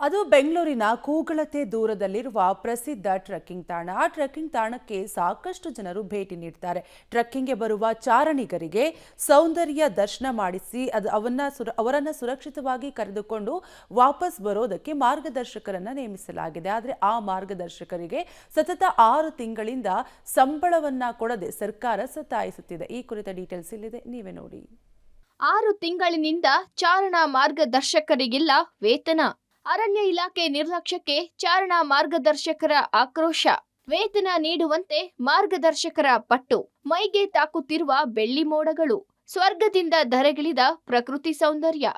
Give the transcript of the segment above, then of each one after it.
ಅದು ಬೆಂಗಳೂರಿನ ಕೂಗಳತೆ ದೂರದಲ್ಲಿರುವ ಪ್ರಸಿದ್ಧ ಟ್ರೆಕ್ಕಿಂಗ್ ತಾಣ. ಆ ಟ್ರೆಕ್ಕಿಂಗ್ ತಾಣಕ್ಕೆ ಸಾಕಷ್ಟು ಜನರು ಭೇಟಿ ನೀಡ್ತಾರೆ. ಟ್ರೆಕ್ಕಿಂಗ್ಗೆ ಬರುವ ಚಾರಣಿಗರಿಗೆ ಸೌಂದರ್ಯ ದರ್ಶನ ಮಾಡಿಸಿ ಅವರನ್ನ ಸುರಕ್ಷಿತವಾಗಿ ಕರೆದುಕೊಂಡು ವಾಪಸ್ ಬರೋದಕ್ಕೆ ಮಾರ್ಗದರ್ಶಕರನ್ನ ನೇಮಿಸಲಾಗಿದೆ. ಆದರೆ ಆ ಮಾರ್ಗದರ್ಶಕರಿಗೆ ಸತತ 6 ತಿಂಗಳಿಂದ ಸಂಬಳವನ್ನ ಕೊಡದೆ ಸರ್ಕಾರ ಸತಾಯಿಸುತ್ತಿದೆ. ಈ ಕುರಿತ ಡೀಟೇಲ್ಸ್ ಇಲ್ಲಿದೆ, ನೀವೇ ನೋಡಿ. 6 ತಿಂಗಳಿನಿಂದ ಚಾರಣ ಮಾರ್ಗದರ್ಶಕರಿಗಿಲ್ಲ ವೇತನ. ಅರಣ್ಯ ಇಲಾಖೆ ನಿರ್ಲಕ್ಷ್ಯಕ್ಕೆ ಚಾರಣ ಮಾರ್ಗದರ್ಶಕರ ಆಕ್ರೋಶ. ವೇತನ ನೀಡುವಂತೆ ಮಾರ್ಗದರ್ಶಕರ ಪಟ್ಟು. ಮೈಗೆ ತಾಕುತ್ತಿರುವ ಬೆಳ್ಳಿ ಮೋಡಗಳು. ಸ್ವರ್ಗದಿಂದ ಧರೆಗಿಳಿದ ಪ್ರಕೃತಿ ಸೌಂದರ್ಯ.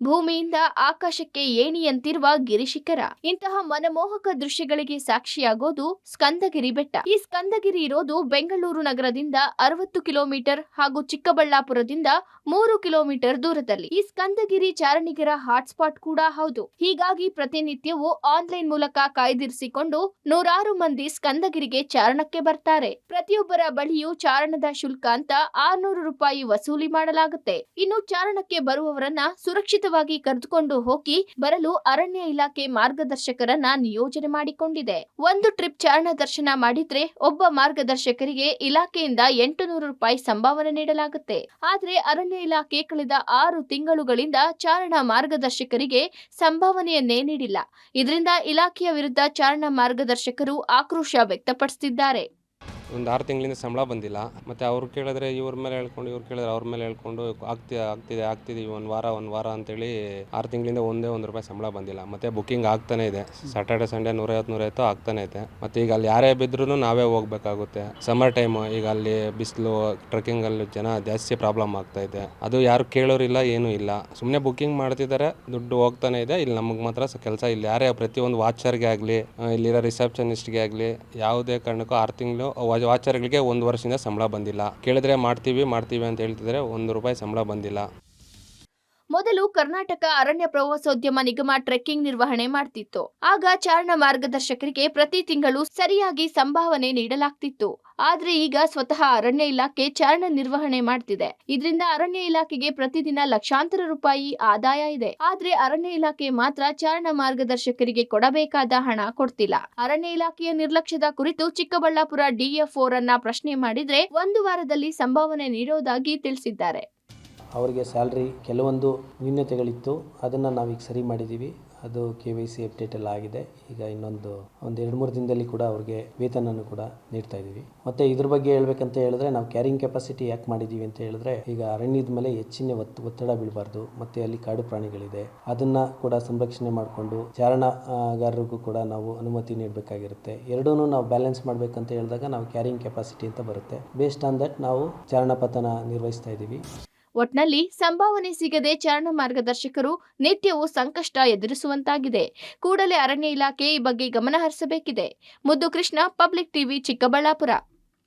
ಭೂಮಿಯಿಂದ ಆಕಾಶಕ್ಕೆ ಏಣಿಯಂತಿರುವ ಗಿರಿಶಿಖರ. ಇಂತಹ ಮನಮೋಹಕ ದೃಶ್ಯಗಳಿಗೆ ಸಾಕ್ಷಿಯಾಗೋದು ಸ್ಕಂದಗಿರಿ ಬೆಟ್ಟ. ಈ ಸ್ಕಂದಗಿರಿ ಇರೋದು ಬೆಂಗಳೂರು ನಗರದಿಂದ 60 ಕಿಲೋಮೀಟರ್ ಹಾಗೂ ಚಿಕ್ಕಬಳ್ಳಾಪುರದಿಂದ 3 ಕಿಲೋಮೀಟರ್ ದೂರದಲ್ಲಿ. ಈ ಸ್ಕಂದಗಿರಿ ಚಾರಣಿಗರ ಹಾಟ್ಸ್ಪಾಟ್ ಕೂಡ ಹೌದು. ಹೀಗಾಗಿ ಪ್ರತಿನಿತ್ಯವೂ ಆನ್ಲೈನ್ ಮೂಲಕ ಕಾಯ್ದಿರಿಸಿಕೊಂಡು ನೂರಾರು ಮಂದಿ ಸ್ಕಂದಗಿರಿಗೆ ಚಾರಣಕ್ಕೆ ಬರ್ತಾರೆ. ಪ್ರತಿಯೊಬ್ಬರ ಬಳಿಯೂ ಚಾರಣದ ಶುಲ್ಕ ಅಂತ 600 ರೂಪಾಯಿ ವಸೂಲಿ ಮಾಡಲಾಗುತ್ತೆ. ಇನ್ನು ಚಾರಣಕ್ಕೆ ಬರುವವರನ್ನ ಸುರಕ್ಷಿತವಾಗಿ ಕರೆದುಕೊಂಡು ಹೋಗಿ ಬರಲು ಅರಣ್ಯ ಇಲಾಖೆ ಮಾರ್ಗದರ್ಶಕರನ್ನ ನಿಯೋಜನೆ ಮಾಡಿಕೊಂಡಿದೆ. ಒಂದು ಟ್ರಿಪ್ ಚಾರಣ ದರ್ಶನ ಮಾಡಿದ್ರೆ ಒಬ್ಬ ಮಾರ್ಗದರ್ಶಕರಿಗೆ ಇಲಾಖೆಯಿಂದ 800 ರೂಪಾಯಿ ಸಂಭಾವನೆ ನೀಡಲಾಗುತ್ತೆ. ಆದ್ರೆ ಅರಣ್ಯ ಇಲಾಖೆ ಕಳೆದ 6 ತಿಂಗಳುಗಳಿಂದ ಚಾರಣ ಮಾರ್ಗದರ್ಶಕರಿಗೆ ಸಂಭಾವನೆಯನ್ನೇ ನೀಡಿಲ್ಲ. ಇದರಿಂದ ಇಲಾಖೆಯ ವಿರುದ್ಧ ಚಾರಣ ಮಾರ್ಗದರ್ಶಕರು ಆಕ್ರೋಶ ವ್ಯಕ್ತಪಡಿಸುತ್ತಿದ್ದಾರೆ. ಒಂದು 6 ತಿಂಗಳಿಂದ ಸಂಬಳ ಬಂದಿಲ್ಲ. ಮತ್ತು ಅವ್ರು ಕೇಳಿದ್ರೆ ಇವ್ರ ಮೇಲೆ ಹೇಳ್ಕೊಂಡು, ಇವ್ರು ಕೇಳಿದ್ರೆ ಅವ್ರ ಮೇಲೆ ಹೇಳ್ಕೊಂಡು ಆಗ್ತಿದೆ ಒಂದು ವಾರ ಅಂತೇಳಿ 6 ತಿಂಗಳಿಂದ ಒಂದೇ ರೂಪಾಯಿ ಸಂಬಳ ಬಂದಿಲ್ಲ. ಮತ್ತು ಬುಕ್ಕಿಂಗ್ ಆಗ್ತಾನೆ ಇದೆ. ಸ್ಯಾಟರ್ಡೆ ಸಂಡೇ 150 ಆಗ್ತಾನೆ ಇದೆ. ಮತ್ತು ಈಗ ಅಲ್ಲಿ ಯಾರೇ ಬಿದ್ರೂ ನಾವೇ ಹೋಗ್ಬೇಕಾಗುತ್ತೆ. ಸಮ್ಮರ್ ಟೈಮು, ಈಗ ಅಲ್ಲಿ ಬಿಸಿಲು, ಟ್ರೆಕ್ಕಿಂಗಲ್ಲಿ ಜನ ಜಾಸ್ತಿ ಪ್ರಾಬ್ಲಮ್ ಆಗ್ತಾ ಇದೆ. ಅದು ಯಾರು ಕೇಳೋರಿಲ್ಲ, ಏನೂ ಇಲ್ಲ. ಸುಮ್ಮನೆ ಬುಕ್ಕಿಂಗ್ ಮಾಡ್ತಿದ್ದಾರೆ, ದುಡ್ಡು ಹೋಗ್ತಾನೆ ಇದೆ. ಇಲ್ಲಿ ನಮಗೆ ಮಾತ್ರ ಕೆಲಸ ಇಲ್ಲ. ಯಾರೇ ಪ್ರತಿಯೊಂದು ವಾಚರ್ಗೆ ಆಗಲಿ, ಇಲ್ಲಿರೋ ರಿಸೆಪ್ಷನಿಸ್ಟ್ಗೆ ಆಗಲಿ ಯಾವುದೇ ಕಾರಣಕ್ಕೂ 6 ತಿಂಗಳು ವಾಚರ್ಗಳಿಗೆ 1 ವರ್ಷದಿಂದ ಸಂಬಳ ಬಂದಿಲ್ಲ. ಕೇಳಿದ್ರೆ ಮಾಡ್ತೀವಿ ಅಂತ ಹೇಳ್ತಿದ್ದಾರೆ. 1 ರೂಪಾಯಿ ಸಂಬಳ ಬಂದಿಲ್ಲ. ಮೊದಲು ಕರ್ನಾಟಕ ಅರಣ್ಯ ಪ್ರವಾಸೋದ್ಯಮ ನಿಗಮ ಟ್ರೆಕ್ಕಿಂಗ್ ನಿರ್ವಹಣೆ ಮಾಡ್ತಿತ್ತು. ಆಗ ಚಾರಣ ಮಾರ್ಗದರ್ಶಕರಿಗೆ ಪ್ರತಿ ತಿಂಗಳು ಸರಿಯಾಗಿ ಸಂಭಾವನೆ ನೀಡಲಾಗ್ತಿತ್ತು. ಆದ್ರೆ ಈಗ ಸ್ವತಃ ಅರಣ್ಯ ಇಲಾಖೆ ಚಾರಣ ನಿರ್ವಹಣೆ ಮಾಡ್ತಿದೆ. ಇದರಿಂದ ಅರಣ್ಯ ಇಲಾಖೆಗೆ ಪ್ರತಿದಿನ ಲಕ್ಷಾಂತರ ರೂಪಾಯಿ ಆದಾಯ ಇದೆ. ಆದ್ರೆ ಅರಣ್ಯ ಇಲಾಖೆ ಮಾತ್ರ ಚಾರಣ ಮಾರ್ಗದರ್ಶಕರಿಗೆ ಕೊಡಬೇಕಾದ ಹಣ ಕೊಡ್ತಿಲ್ಲ. ಅರಣ್ಯ ಇಲಾಖೆಯ ನಿರ್ಲಕ್ಷ್ಯದ ಕುರಿತು ಚಿಕ್ಕಬಳ್ಳಾಪುರ DFO ರನ್ನ ಪ್ರಶ್ನೆ ಮಾಡಿದ್ರೆ 1 ವಾರದಲ್ಲಿ ಸಂಭಾವನೆ ನೀಡೋದಾಗಿ ತಿಳಿಸಿದ್ದಾರೆ. ಅವರಿಗೆ ಸ್ಯಾಲ್ರಿ ಕೆಲವೊಂದು ನ್ಯೂನತೆಗಳಿತ್ತು, ಅದನ್ನು ನಾವೀಗ ಸರಿ ಮಾಡಿದ್ದೀವಿ. ಅದು KYC ಅಪ್ಡೇಟ್ ಎಲ್ಲ ಆಗಿದೆ. ಈಗ ಒಂದು 2-3 ದಿನದಲ್ಲಿ ಕೂಡ ಅವ್ರಿಗೆ ವೇತನನ್ನು ಕೂಡ ನೀಡ್ತಾ ಇದ್ದೀವಿ. ಮತ್ತು ಇದ್ರ ಬಗ್ಗೆ ಹೇಳ್ಬೇಕಂತ ಹೇಳಿದ್ರೆ, ನಾವು ಕ್ಯಾರಿಂಗ್ ಕೆಪಾಸಿಟಿ ಯಾಕೆ ಮಾಡಿದ್ದೀವಿ ಅಂತ ಹೇಳಿದ್ರೆ, ಈಗ ಅರಣ್ಯದ ಮೇಲೆ ಹೆಚ್ಚಿನ ಒತ್ತಡ ಬೀಳಬಾರ್ದು. ಮತ್ತು ಅಲ್ಲಿ ಕಾಡು ಪ್ರಾಣಿಗಳಿದೆ, ಅದನ್ನು ಕೂಡ ಸಂರಕ್ಷಣೆ ಮಾಡಿಕೊಂಡು ಚಾರಣಗಾರರಿಗೂ ಕೂಡ ನಾವು ಅನುಮತಿ ನೀಡಬೇಕಾಗಿರುತ್ತೆ. ಎರಡೂ ನಾವು ಬ್ಯಾಲೆನ್ಸ್ ಮಾಡಬೇಕಂತ ಹೇಳಿದಾಗ ನಾವು ಕ್ಯಾರಿಂಗ್ ಕೆಪಾಸಿಟಿ ಅಂತ ಬರುತ್ತೆ. ಬೇಸ್ಡ್ ಆನ್ ದಟ್ ನಾವು ಚಾರಣಪಥನ ನಿರ್ವಹಿಸ್ತಾ ಇದ್ದೀವಿ. ಒಟ್ನಲ್ಲಿ ಸಂಭಾವನೆ ಸಿಗದೆ ಚಾರಣ ಮಾರ್ಗದರ್ಶಕರು ನಿತ್ಯವೂ ಸಂಕಷ್ಟ ಎದುರಿಸುವಂತಾಗಿದೆ. ಕೂಡಲೇ ಅರಣ್ಯ ಇಲಾಖೆ ಈ ಬಗ್ಗೆ ಗಮನ ಹರಿಸಬೇಕಿದೆ. ಮುದ್ದು ಕೃಷ್ಣ, ಪಬ್ಲಿಕ್ ಟಿವಿ, ಚಿಕ್ಕಬಳ್ಳಾಪುರ.